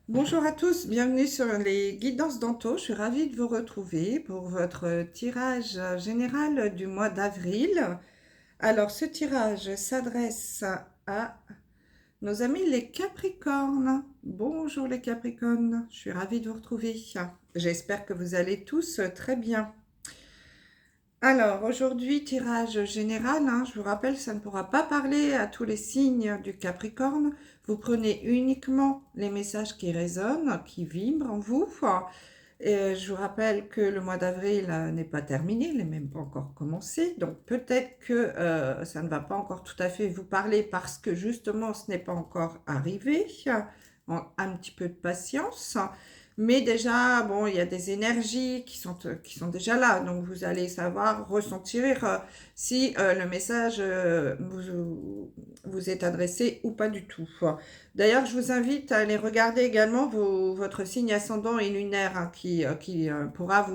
Bonjour à tous, bienvenue sur les guidances d'Anto. Je suis ravie de vous retrouver pour votre tirage général du mois d'avril. Alors, ce tirage s'adresse à nos amis les Capricornes. Bonjour les Capricornes, je suis ravie de vous retrouver. J'espère que vous allez tous très bien. Alors, aujourd'hui, tirage général, je vous rappelle, ça ne pourra pas parler à tous les signes du Capricorne. Vous prenez uniquement les messages qui résonnent, qui vibrent en vous. Et je vous rappelle que le mois d'avril n'est pas terminé, il n'est même pas encore commencé. Donc, peut-être que ça ne va pas encore tout à fait vous parler parce que justement, ce n'est pas encore arrivé. Un petit peu de patience. Mais déjà, bon, il y a des énergies qui sont déjà là. Donc, vous allez savoir ressentir si le message vous est adressé ou pas du tout. D'ailleurs, je vous invite à aller regarder également votre signe ascendant et lunaire qui pourront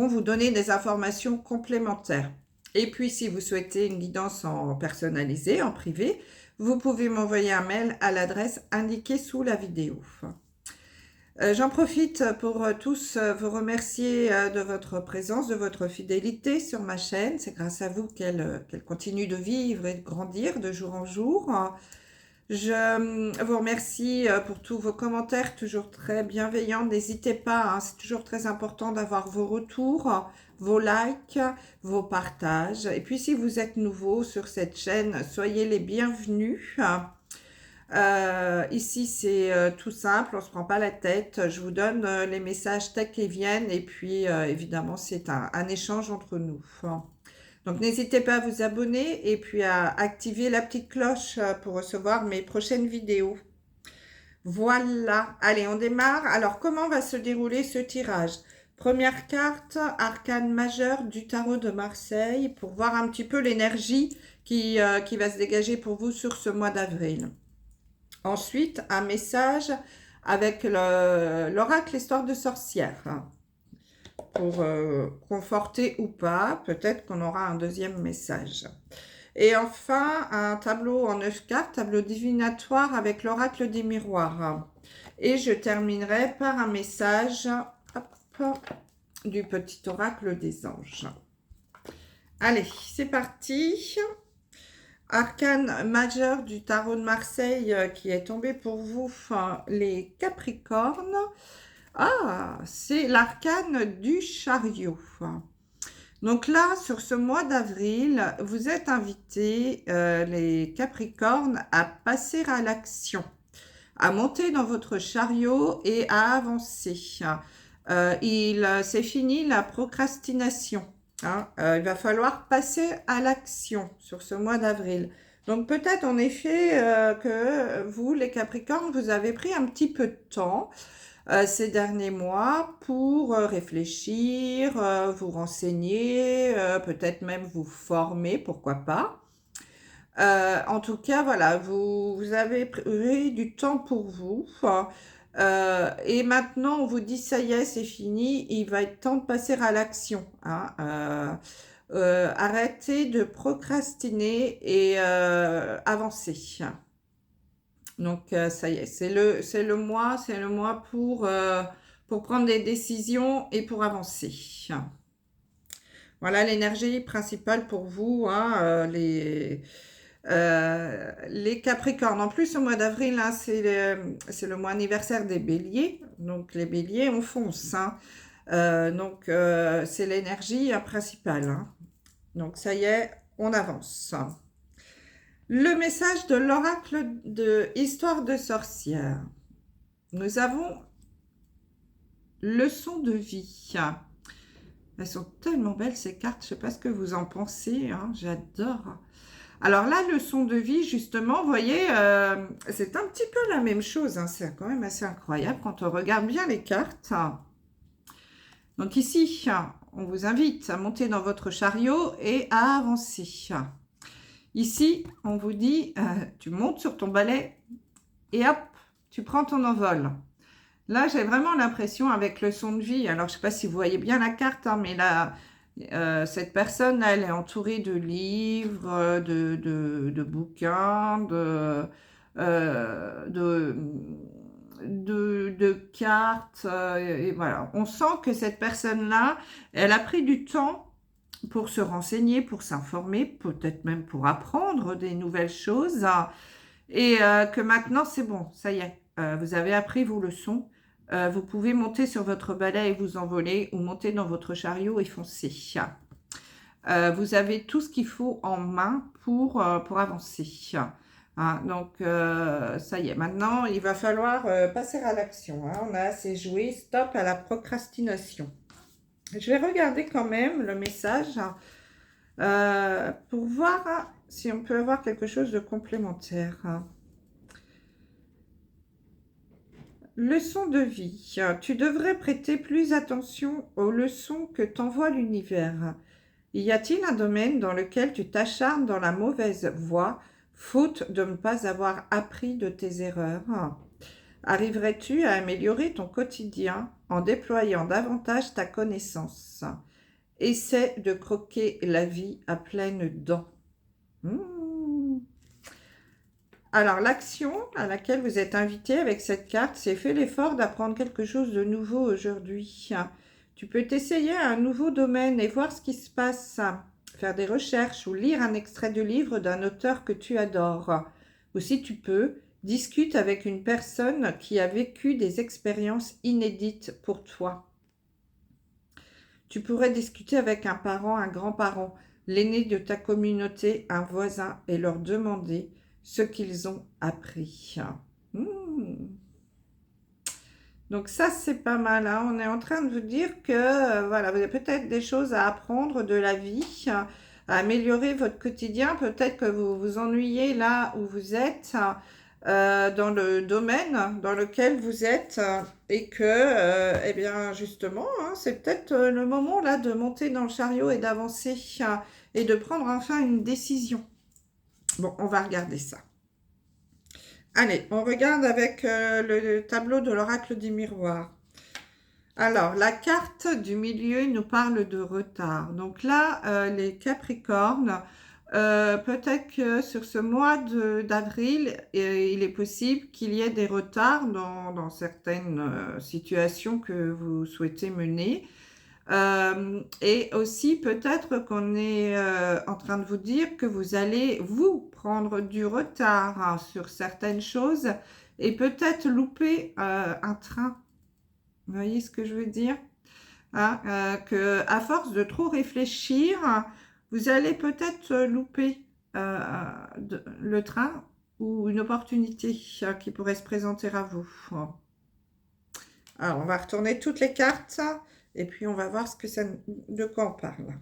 vous donner des informations complémentaires. Et puis, si vous souhaitez une guidance en personnalisée, en privé, vous pouvez m'envoyer un mail à l'adresse indiquée sous la vidéo. J'en profite pour tous vous remercier de votre présence, de votre fidélité sur ma chaîne. C'est grâce à vous qu'elle continue de vivre et de grandir de jour en jour. Je vous remercie pour tous vos commentaires, toujours très bienveillants. N'hésitez pas, c'est toujours très important d'avoir vos retours, vos likes, vos partages. Et puis si vous êtes nouveau sur cette chaîne, soyez les bienvenus. Ici, c'est tout simple, on ne se prend pas la tête. Je vous donne les messages tels qu'ils viennent et puis évidemment, c'est un échange entre nous. Donc, n'hésitez pas à vous abonner et puis à activer la petite cloche pour recevoir mes prochaines vidéos. Voilà, allez, on démarre. Alors, comment va se dérouler ce tirage? Première carte, arcane majeur du tarot de Marseille pour voir un petit peu l'énergie qui va se dégager pour vous sur ce mois d'avril. Ensuite, un message avec l'oracle histoire de sorcière pour conforter ou pas. Peut-être qu'on aura un deuxième message. Et enfin, un tableau en 9 cartes, tableau divinatoire avec l'oracle des miroirs. Et je terminerai par un message du petit oracle des anges. Allez, c'est parti. Arcane majeur du tarot de Marseille qui est tombé pour vous, les Capricornes. Ah, c'est l'arcane du chariot. Donc là, sur ce mois d'avril, vous êtes invités, les Capricornes, à passer à l'action, à monter dans votre chariot et à avancer. C'est fini la procrastination. Il va falloir passer à l'action sur ce mois d'avril. Donc peut-être en effet que vous, les Capricornes, vous avez pris un petit peu de temps ces derniers mois pour réfléchir, vous renseigner, peut-être même vous former, pourquoi pas. En tout cas, voilà, vous avez pris du temps pour vous. Et maintenant, on vous dit, ça y est, c'est fini, il va être temps de passer à l'action. Arrêtez de procrastiner et avancer. Donc, ça y est, c'est le mois pour prendre des décisions et pour avancer. Voilà l'énergie principale pour vous, les Capricornes. En plus, au mois d'avril, c'est le mois anniversaire des Béliers. Donc, les Béliers, on fonce. C'est l'énergie principale. Donc, ça y est, on avance. Le message de l'oracle de Histoire de sorcière. Nous avons leçon de vie. Elles sont tellement belles ces cartes, je ne sais pas ce que vous en pensez, j'adore. Alors la leçon de vie, justement, vous voyez, c'est un petit peu la même chose, c'est quand même assez incroyable quand on regarde bien les cartes. Donc ici, on vous invite à monter dans votre chariot et à avancer. Ici, on vous dit, tu montes sur ton balai et hop, tu prends ton envol. Là, j'ai vraiment l'impression avec leçon de vie, alors je ne sais pas si vous voyez bien la carte, mais là, cette personne, elle est entourée de livres, de bouquins, de cartes. Et voilà, on sent que cette personne-là, elle a pris du temps pour se renseigner, pour s'informer, peut-être même pour apprendre des nouvelles choses. Et que maintenant, c'est bon, ça y est, vous avez appris vos leçons. Vous pouvez monter sur votre balai et vous envoler, ou monter dans votre chariot et foncer. Vous avez tout ce qu'il faut en main pour avancer. Hein, donc, ça y est, maintenant, il va falloir passer à l'action. Hein. On a assez joué, stop à la procrastination. Je vais regarder quand même le message pour voir si on peut avoir quelque chose de complémentaire. Leçon de vie. Tu devrais prêter plus attention aux leçons que t'envoie l'univers. Y a-t-il un domaine dans lequel tu t'acharnes dans la mauvaise voie, faute de ne pas avoir appris de tes erreurs? Arriverais-tu à améliorer ton quotidien en déployant davantage ta connaissance? Essaie de croquer la vie à pleines dents. Alors, l'action à laquelle vous êtes invité avec cette carte, c'est fais l'effort d'apprendre quelque chose de nouveau aujourd'hui. Tu peux t'essayer à un nouveau domaine et voir ce qui se passe, faire des recherches ou lire un extrait de livre d'un auteur que tu adores. Ou si tu peux, discute avec une personne qui a vécu des expériences inédites pour toi. Tu pourrais discuter avec un parent, un grand-parent, l'aîné de ta communauté, un voisin et leur demander ce qu'ils ont appris. Donc ça, c'est pas mal. Hein. On est en train de vous dire que voilà, vous avez peut-être des choses à apprendre de la vie, à améliorer votre quotidien. Peut-être que vous vous ennuyez là où vous êtes, dans le domaine dans lequel vous êtes, et que, eh bien, justement, hein, c'est peut-être le moment là de monter dans le chariot et d'avancer et de prendre enfin une décision. Bon, on va regarder ça. Allez, on regarde avec le tableau de l'oracle du miroir. Alors, la carte du milieu nous parle de retard. Donc là, les Capricornes, peut-être que sur ce mois d'avril, il est possible qu'il y ait des retards dans certaines situations que vous souhaitez mener. Et aussi peut-être qu'on est en train de vous dire que vous allez vous prendre du retard hein, sur certaines choses et peut-être louper un train. Vous voyez ce que je veux dire hein, que à force de trop réfléchir, vous allez peut-être louper le train ou une opportunité qui pourrait se présenter à vous. Alors, on va retourner toutes les cartes. Et puis, on va voir de quoi on parle.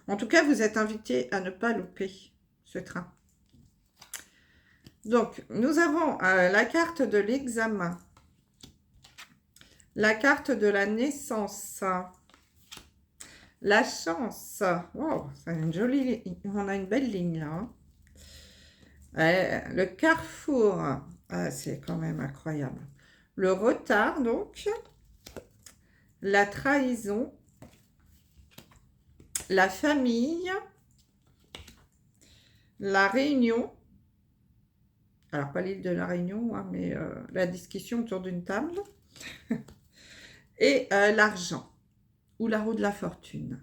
En tout cas, vous êtes invité à ne pas louper ce train. Donc, nous avons la carte de l'examen, la carte de la naissance, la chance. Wow, c'est une jolie, on a une belle ligne là. Hein. Le carrefour, c'est quand même incroyable. Le retard, donc. La trahison, la famille, la réunion, alors pas l'île de la Réunion, hein, mais la discussion autour d'une table, et l'argent, ou la roue de la fortune.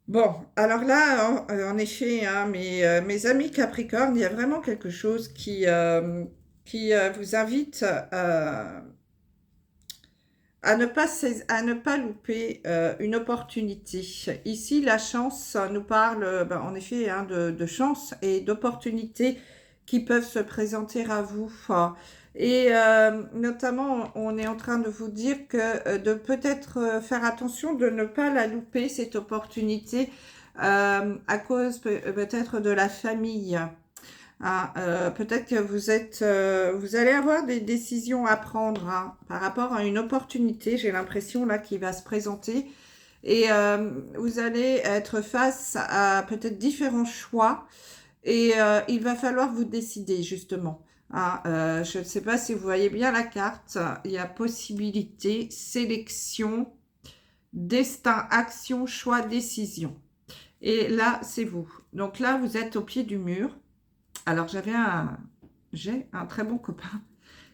Bon, alors là, en effet, hein, mes amis Capricorne, il y a vraiment quelque chose qui vous invite à ne pas louper une opportunité. Ici, la chance nous parle, en effet, hein, de chance et d'opportunités qui peuvent se présenter à vous. Et notamment, on est en train de vous dire que de peut-être faire attention de ne pas la louper, cette opportunité, à cause peut-être de la famille. Ah, peut-être que vous allez avoir des décisions à prendre hein, par rapport à une opportunité, j'ai l'impression là qui va se présenter et vous allez être face à peut-être différents choix et il va falloir vous décider justement. Ah, je ne sais pas si vous voyez bien la carte, il y a possibilité, sélection, destin, action, choix, décision. Et là, c'est vous. Donc là, vous êtes au pied du mur. Alors, j'avais j'ai un très bon copain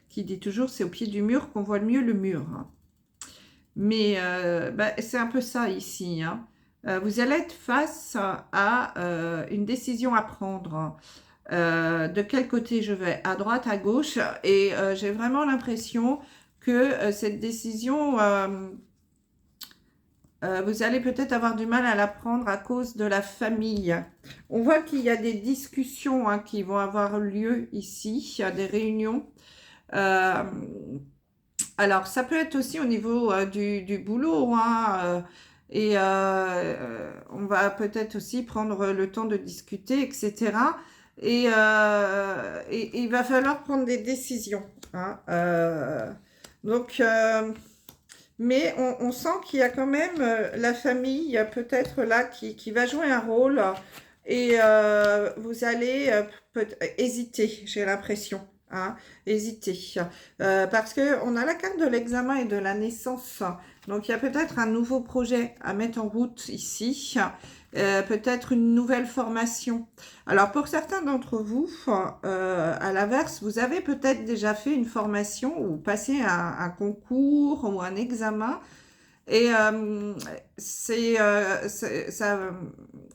qui dit toujours c'est au pied du mur qu'on voit le mieux le mur. Mais c'est un peu ça ici. Hein. Vous allez être face à une décision à prendre. De quel côté je vais? À droite, à gauche? Et j'ai vraiment l'impression que cette décision, vous allez peut-être avoir du mal à la prendre à cause de la famille. On voit qu'il y a des discussions hein, qui vont avoir lieu ici, des réunions. Euh, alors, ça peut être aussi au niveau du boulot, hein, et on va peut-être aussi prendre le temps de discuter, etc. Et il va falloir prendre des décisions. Hein, donc, mais on sent qu'il y a quand même la famille, peut-être là, qui va jouer un rôle. Et vous allez hésiter, j'ai l'impression. Hein, hésiter. Parce qu'on a la carte de l'examen et de la naissance. Donc, il y a peut-être un nouveau projet à mettre en route ici. Peut-être une nouvelle formation. Alors, pour certains d'entre vous, à l'inverse, vous avez peut-être déjà fait une formation ou passé un concours ou un examen. Et ça,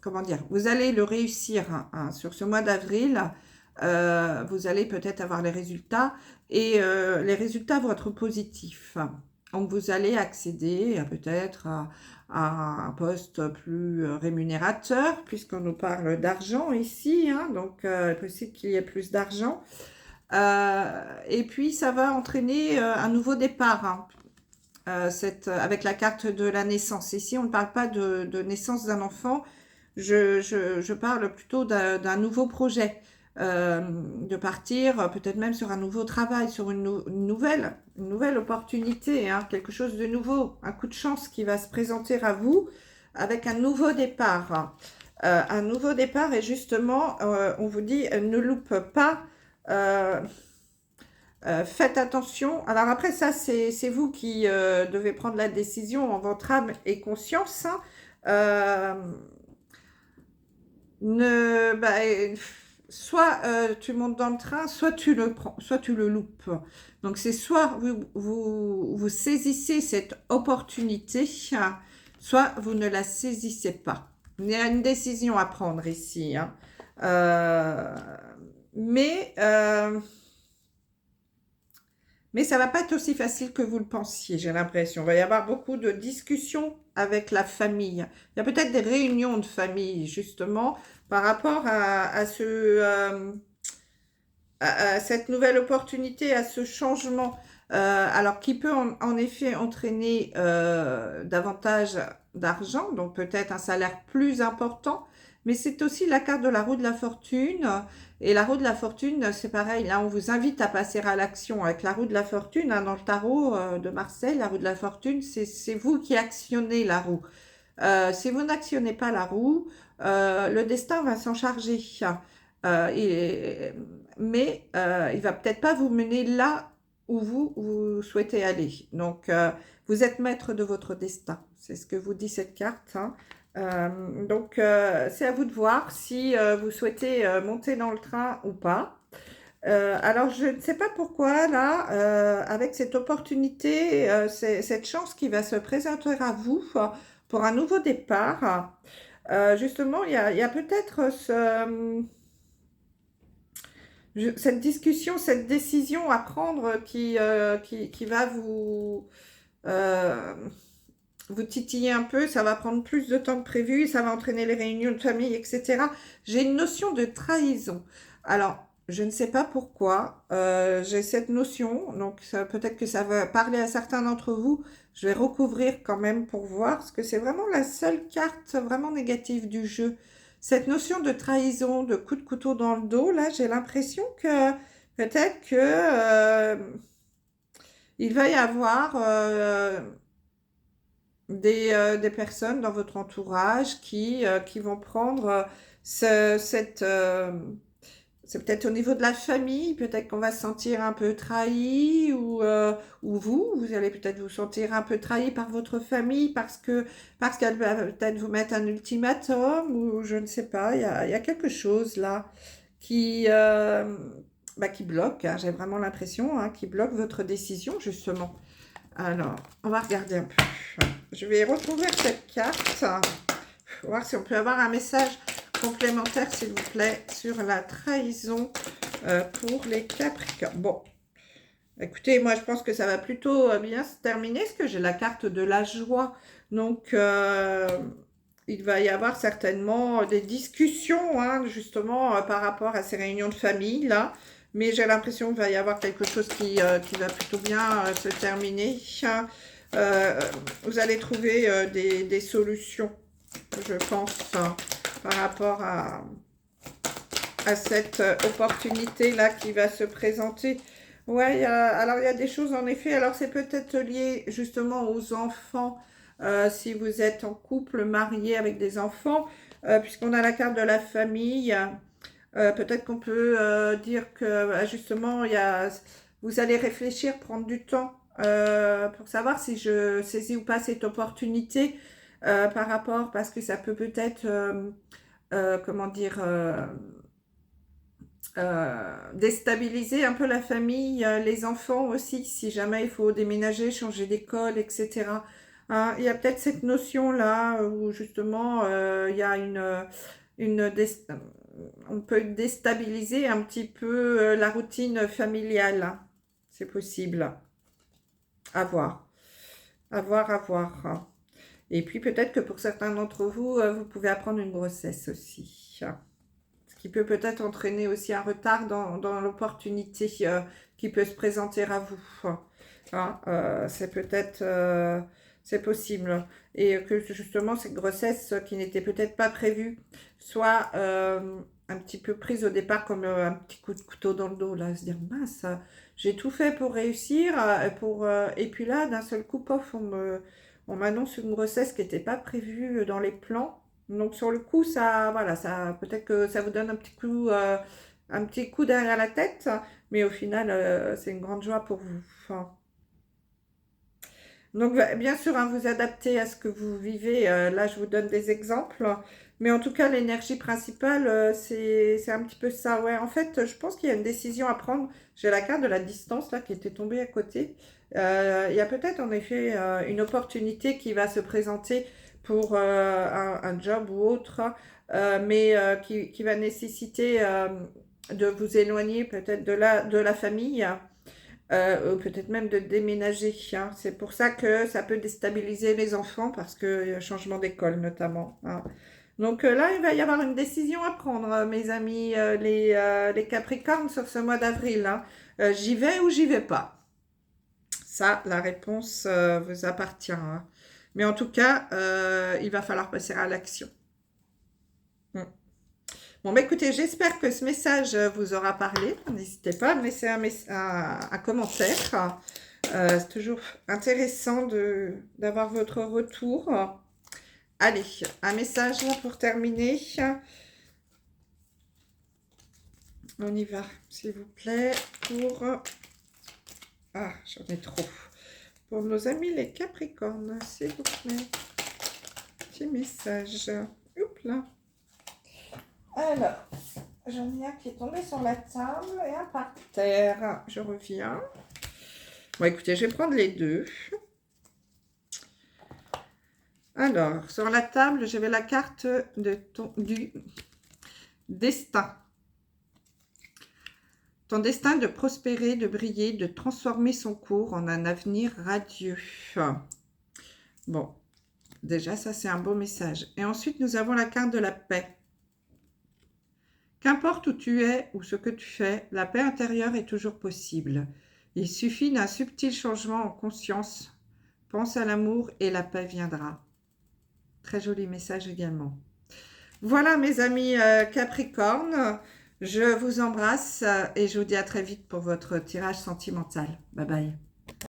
comment dire, vous allez le réussir hein, sur ce mois d'avril. Vous allez peut-être avoir les résultats et les résultats vont être positifs. Donc vous allez accéder peut-être à un poste plus rémunérateur puisqu'on nous parle d'argent ici. Hein, donc il est possible qu'il y ait plus d'argent. Et puis ça va entraîner un nouveau départ. Hein, avec la carte de la naissance. Ici, on ne parle pas de naissance d'un enfant, je parle plutôt d'un nouveau projet, de partir peut-être même sur un nouveau travail, sur une nouvelle opportunité, hein, quelque chose de nouveau, un coup de chance qui va se présenter à vous avec un nouveau départ. Un nouveau départ et justement, on vous dit, ne loupe pas... faites attention. Alors après, ça, c'est vous qui devez prendre la décision en votre âme et conscience. Hein. Ne, soit tu montes dans le train, soit tu le prends, soit tu le loupes. Donc c'est soit vous saisissez cette opportunité, soit vous ne la saisissez pas. Il y a une décision à prendre ici. Hein. Mais ça ne va pas être aussi facile que vous le pensiez, j'ai l'impression. Il va y avoir beaucoup de discussions avec la famille. Il y a peut-être des réunions de famille, justement, par rapport à cette nouvelle opportunité, à ce changement. Alors, qui peut en effet entraîner davantage d'argent, donc peut-être un salaire plus important, mais c'est aussi la carte de la roue de la fortune. Et la roue de la fortune, c'est pareil, là on vous invite à passer à l'action avec la roue de la fortune. Hein, dans le tarot de Marseille, la roue de la fortune, c'est vous qui actionnez la roue. Si vous n'actionnez pas la roue, le destin va s'en charger. Mais il va peut-être pas vous mener là où vous souhaitez aller. Donc, vous êtes maître de votre destin. C'est ce que vous dit cette carte. Hein. Donc, c'est à vous de voir si vous souhaitez monter dans le train ou pas. Alors, je ne sais pas pourquoi, là, avec cette opportunité, cette chance qui va se présenter à vous pour un nouveau départ, justement, il y a peut-être cette discussion, cette décision à prendre qui va euh, vous titiller un peu, ça va prendre plus de temps que prévu, ça va entraîner les réunions de famille, etc. J'ai une notion de trahison. Alors, je ne sais pas pourquoi, j'ai cette notion, donc peut-être que ça va parler à certains d'entre vous. Je vais recouvrir quand même pour voir, parce que c'est vraiment la seule carte vraiment négative du jeu. Cette notion de trahison, de coup de couteau dans le dos, là, j'ai l'impression que peut-être que il va y avoir des personnes dans votre entourage qui vont prendre c'est peut-être au niveau de la famille, peut-être qu'on va se sentir un peu trahi ou vous allez peut-être vous sentir un peu trahi par votre famille parce qu'elle va peut-être vous mettre un ultimatum ou je ne sais pas, il y a quelque chose là qui qui bloque, hein, j'ai vraiment l'impression, hein, qui bloque votre décision, justement. Alors, on va regarder un peu. Je vais recouvrir cette carte, voir si on peut avoir un message complémentaire, s'il vous plaît, sur la trahison pour les Capricornes. Bon, écoutez, moi, je pense que ça va plutôt bien se terminer, parce que j'ai la carte de la joie. Donc, il va y avoir certainement des discussions, hein, justement, par rapport à ces réunions de famille, là. Mais j'ai l'impression qu'il va y avoir quelque chose qui va plutôt bien se terminer. Vous allez trouver des solutions, je pense, par rapport à cette opportunité-là qui va se présenter. Ouais, alors il y a des choses en effet, alors c'est peut-être lié justement aux enfants, si vous êtes en couple, marié avec des enfants, puisqu'on a la carte de la famille. Peut-être qu'on peut dire que justement, vous allez réfléchir, prendre du temps pour savoir si je saisis ou pas cette opportunité par rapport, parce que ça peut peut-être, comment dire, déstabiliser un peu la famille, les enfants aussi, si jamais il faut déménager, changer d'école, etc. Hein, il y a peut-être cette notion-là où justement il y a on peut déstabiliser un petit peu la routine familiale. Hein. C'est possible. À voir. À voir, à voir. Et puis peut-être que pour certains d'entre vous, vous pouvez apprendre une grossesse aussi. Ce qui peut peut-être entraîner aussi un retard dans l'opportunité qui peut se présenter à vous. Hein, c'est peut-être... c'est possible. Et que justement, cette grossesse qui n'était peut-être pas prévue soit un petit peu prise au départ comme un petit coup de couteau dans le dos, là, se dire, mince, j'ai tout fait pour réussir, et puis là, d'un seul coup, pof, on m'annonce une grossesse qui n'était pas prévue dans les plans. Donc sur le coup, ça, voilà, ça, peut-être que ça vous donne un petit coup derrière la tête, mais au final, c'est une grande joie pour vous. Enfin, donc, bien sûr, hein, vous adaptez à ce que vous vivez. Là, je vous donne des exemples. Mais en tout cas, l'énergie principale, c'est un petit peu ça. Ouais, en fait, je pense qu'il y a une décision à prendre. J'ai la carte de la distance, là, qui était tombée à côté. Il y a peut-être, en effet, une opportunité qui va se présenter pour un job ou autre, mais qui va nécessiter de vous éloigner peut-être de la famille. Ou peut-être même de déménager. Hein. C'est pour ça que ça peut déstabiliser les enfants parce qu'il y a un changement d'école notamment. Hein. Donc là, il va y avoir une décision à prendre, mes amis, les Capricornes, sur ce mois d'avril. Hein. J'y vais ou j'y vais pas? Ça, la réponse vous appartient. Hein. Mais en tout cas, il va falloir passer à l'action. Bon, bah écoutez, j'espère que ce message vous aura parlé. N'hésitez pas à me laisser un commentaire. C'est toujours intéressant d'avoir votre retour. Allez, un message là pour terminer. On y va, s'il vous plaît, pour... Ah, j'en ai trop. Pour nos amis les Capricornes, s'il vous plaît. Petit message. Oups là. Alors, j'en ai un qui est tombé sur la table et un par terre. Je reviens. Bon, écoutez, je vais prendre les deux. Alors, sur la table, j'avais la carte du destin. Ton destin de prospérer, de briller, de transformer son cours en un avenir radieux. Bon, déjà, ça, c'est un beau message. Et ensuite, nous avons la carte de la paix. Qu'importe où tu es ou ce que tu fais, la paix intérieure est toujours possible. Il suffit d'un subtil changement en conscience. Pense à l'amour et la paix viendra. Très joli message également. Voilà mes amis Capricorne, je vous embrasse et je vous dis à très vite pour votre tirage sentimental. Bye bye.